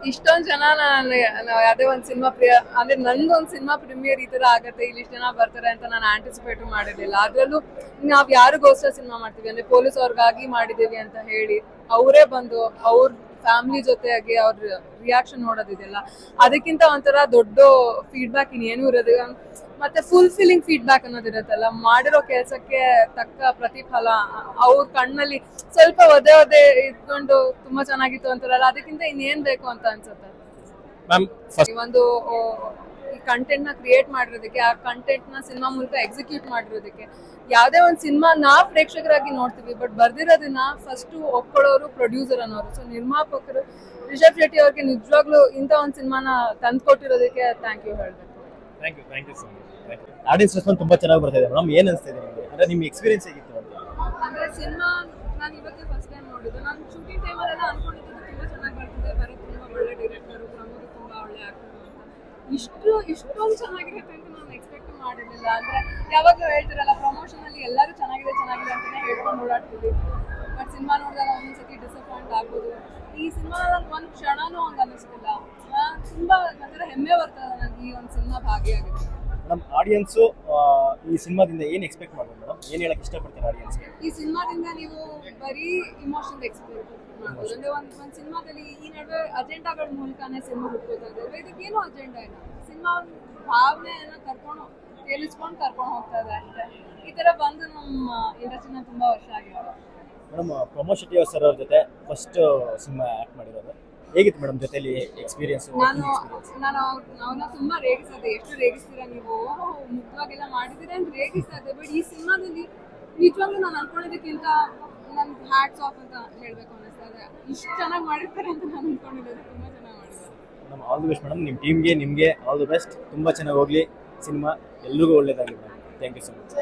ಇಷ್ಟೊಂದ್ ಜನ ಅದೇ ಒಂದ್ ಸಿನಿಮಾ ಅಂದ್ರೆ ನಂದೊಂದ್ ಸಿನಿಮಾ ಪ್ರೀಮಿಯರ್ ಈ ತರ ಆಗತ್ತೆ, ಇಲ್ಲಿ ಇಷ್ಟ ಜನ ಬರ್ತಾರೆ ಅಂತ ನಾನು ಆಂಟಿಸಿಪೇಟ್ ಮಾಡಿರ್ಲಿಲ್ಲ. ಅದ್ರಲ್ಲೂ ನಾವ್ ಯಾರಿಗೋಸ್ಕರ ಸಿನಿಮಾ ಮಾಡ್ತೀವಿ ಅಂದ್ರೆ ಪೊಲೀಸ್ ಅವ್ರಿಗಾಗಿ ಮಾಡಿದೀವಿ ಅಂತ ಹೇಳಿ ಅವರೇ ಬಂದು ಅವ್ರ ಫ್ಯಾಮಿಲಿ ಜೊತೆಯಾಗಿ ಅವ್ರ ರಿಯಾಕ್ಷನ್ ನೋಡೋದಿದೆಯಲ್ಲ, ಅದಕ್ಕಿಂತ ಒಂಥರ ದೊಡ್ಡ ಫೀಡ್ಬ್ಯಾಕ್ ಇನ್ನೇನು ಇರೋದಿಲ್ಲ. ಮತ್ತೆ ಫುಲ್ಫಿಲ್ಲಿಂಗ್ ಫೀಡ್ಬ್ಯಾಕ್ ಅನ್ನೋದಿರತ್ತಲ್ಲ, ಮಾಡಿರೋ ಕೆಲ್ಸಕ್ಕೆ ತಕ್ಕ ಪ್ರತಿಫಲ ಅವ್ರ ಕಣ್ಣಲ್ಲಿ ಸ್ವಲ್ಪ ಒದೆ ಇದ್ಕೊಂಡು ತುಂಬಾ ಚೆನ್ನಾಗಿತ್ತು ಅಂತಾರಲ್ಲ, ಅದಕ್ಕಿಂತ ಇನ್ನೇನ್ ಬೇಕು ಅಂತ ಅನ್ಸುತ್ತೆ. ಒಂದು ಈ ಕಂಟೆಂಟ್ ನ ಕ್ರಿಯೇಟ್ ಮಾಡಿರೋದಕ್ಕೆ, ಆ ಕಂಟೆಂಟ್ ನ ಸಿನಿಮಾ ಮೂಲಕ ಎಕ್ಸಿಕ್ಯೂಟ್ ಮಾಡಿರೋದಕ್ಕೆ, ಯಾವ್ದೇ ಒಂದ್ ಸಿನಿಮಾ ನಾವ್ ಪ್ರೇಕ್ಷಕರಾಗಿ ನೋಡ್ತೀವಿ, ಬಟ್ ಬರ್ದಿರೋದನ್ನ ಫಸ್ಟ್ ಒಪ್ಕೊಳ್ಳೋರು ಪ್ರೊಡ್ಯೂಸರ್ ಅನ್ನೋರು. ಸೊ ನಿರ್ಮಾಪಕರು ರಿಷಬ್ ಶೆಟ್ಟಿ ಅವ್ರಿಗೆ ನಿಜವಾಗ್ಲೂ ಇಂಥ ಒಂದ್ ಸಿನಿಮಾನ ತಂದ್ಕೊಟ್ಟಿರೋದಕ್ಕೆ ಥ್ಯಾಂಕ್ ಯು ಹೇಳ್ಬೇಕು. Thank you so much. Audience response ತುಂಬಾ ಚೆನ್ನಾಗಿ ಬರ್ತಾ ಇದೆ ಮೇಡಮ್, ಏನ್ ಅನ್ಸ್ತಾ ಇದೆ ನಿಮಗೆ? ಅಂದ್ರೆ ನಿಮ್ಮ ಎಕ್ಸ್ಪೀರಿಯನ್ಸ್ ಹೇಗಿತ್ತು ಅಂತ? ಅಂದ್ರೆ ಸಿನಿಮಾ ನಾನು ಇವತ್ತೇ ಫಸ್ಟ್ ಟೈಮ್ ನೋಡಿದ್ದು. ನಾನು ಶೂಟಿಂಗ್ ಟೈಮಲ್ಲೆಲ್ಲ ಅನ್ಕೊಂಡಿದ್ದು ತುಂಬಾ ಚೆನ್ನಾಗಿ ಬರ್ತಿದೆ, ಭರತ್ ತುಂಬಾ ಒಳ್ಳೆ ಡೈರೆಕ್ಟರ್, ಪ್ರಮೋದ್ ತುಂಬಾ ಒಳ್ಳೆ ಆಕ್ಟರ್ ಅಂತ. ಇಷ್ಟೊಂದು ಚೆನ್ನಾಗಿರುತ್ತೆ ಅಂತ ನಾನು ಎಕ್ಸ್ಪೆಕ್ಟ್ ಮಾಡಿರ್ಲಿಲ್ಲ. ಅಂದ್ರೆ ಯಾವಾಗಲೂ ಹೇಳ್ತಿರಲ್ಲ, ಪ್ರಮೋಷನ್ ಅಲ್ಲಿ ಎಲ್ಲರೂ ಚೆನ್ನಾಗಿದೆ ಅಂತಾನೆ ಹೇಳ್ಕೊಂಡು ಓಡಾಡ್ತೀವಿ, ಬಟ್ ಸಿನಿಮಾ ನೋಡಿದಾಗ ಒಂದೊಂದ್ಸತಿ ಡಿಸಪಾಯಿಂಟ್ ಆಗ್ಬೋದು. ಈ ಸಿನಿಮಾ ಒಂದ್ ಕ್ಷಣನೂ ಹಂಗ ಅನಿಸ್ತಿಲ್ಲ. ತುಂಬಾ ಒಂಥರ ಹೆಮ್ಮೆ ಬರ್ತದೆ ನನಗೆ ಈ ಒಂದು ಸಿನಿಮಾ ಭಾಗಿಯಾಗಿದೆ. ಮೇಡಮ್, ಆಡಿಯನ್ಸ್ ಈ ಸಿನಿಮಾದಿಂದ ಏನ್ ಎಕ್ಸ್ಪೆಕ್ಟ್ ಮಾಡ್ಬೋದು ಮೇಡಮ್? ಏನ್ ಹೇಳಕ್ ಇಷ್ಟಪಡ್ತಾರೆ ಆಡಿಯನ್ಸ್ಗೆ? ಈ ಸಿನಿಮಾದಿಂದ ನೀವು ಬರೀ ಇಮೋಷನ್ ಎಕ್ಸ್ಪೆಕ್ಟ್ ಮಾಡ್ಬೋದು. ಅಂದ್ರೆ ಒಂದ್ ಸಿನಿಮಾದಲ್ಲಿ ಈ ನಡುವೆ ಅಜೆಂಡಾಗಳ ಮೂಲಕನೇ ಸಿನಿಮಾ ಹುಡ್ಕೋತಾ ಇದ್ದಾರೆ, ಇದಕ್ಕೇನು ಅಜೆಂಡಾ ಇಲ್ಲ. ಸಿನಿಮಾ ಭಾವನೆಯನ್ನ ತೇಲಿಸ್ಕೊಂಡು ಕರ್ಕೊಂಡು ಹೋಗ್ತಾ ಇದೆ ಅಷ್ಟೇ. ಈ ತರ ಬಂದು ನಮ್ಮ ಇಂಡಸ್ಟ್ರಿನ ತುಂಬಾ ವರ್ಷ ಆಗಿದೆ. ಮೇಡಮ್, ಪ್ರಮೋದ್ ಶೆಟ್ಟಿ ಸರ್ ಅವ್ರ ಜೊತೆ ಫಸ್ಟ್ ಸಿನಿಮಾ ಆಕ್ಟ್ ಮಾಡಿರೋದು ಹೇಗಿತ್ತು ಮೇಡಮ್? ಜೊತೆಲಿ ಎಕ್ಸ್ಪೀರಿಯನ್ಸ್? ನಾನು ಅವನ್ನ ತುಂಬಾ ರೇಗಿಸಿದೆ. ಎಷ್ಟು ರೇಗಿಸ್ತೀರಾ ನೀವು, ಮುಖ್ಯವಾಗೆಲ್ಲ ಮಾಡಿದ್ದೀರಾ ಅಂತ ರೇಗಿಸ್ತಾ ಇದ್ದೆ. ಬಟ್ ಈ ಸಿನಿಮಾದಲ್ಲಿ ನಿಜವಾಗ್ಲೂ ನಾನು ಅನ್ಕೊಂಡಿದ್ದಕ್ಕಿಂತ ನನ್ಗೆ ಹ್ಯಾಟ್ಸ್ ಆಫ್ ಅಂತ ಹೇಳ್ಬೇಕು ಅನ್ನಿಸ್ತಾ ಇದೆ. ಇಷ್ಟು ಚೆನ್ನಾಗಿ ಮಾಡಿರ್ತಾರೆ ಅಂತ ನಾನು ಅನ್ಕೊಂಡಿದ್ದೆ. ತುಂಬಾ ಚೆನ್ನಾಗಿ ಮಾಡಿದ್ದಾರೆ. Madam, all the best madam. ನಿಮ್ಮ ಟೀಮ್ಗೆ ನಿಮಗೆ ಆಲ್ ದಿ ಬೆಸ್ಟ್. ತುಂಬಾ ಚೆನ್ನಾಗಿ ಹೋಗ್ಲಿ ಸಿನಿಮಾ, ಎಲ್ರಿಗೂ ಒಳ್ಳೇದಾಗಲಿ madam. Thank you so much.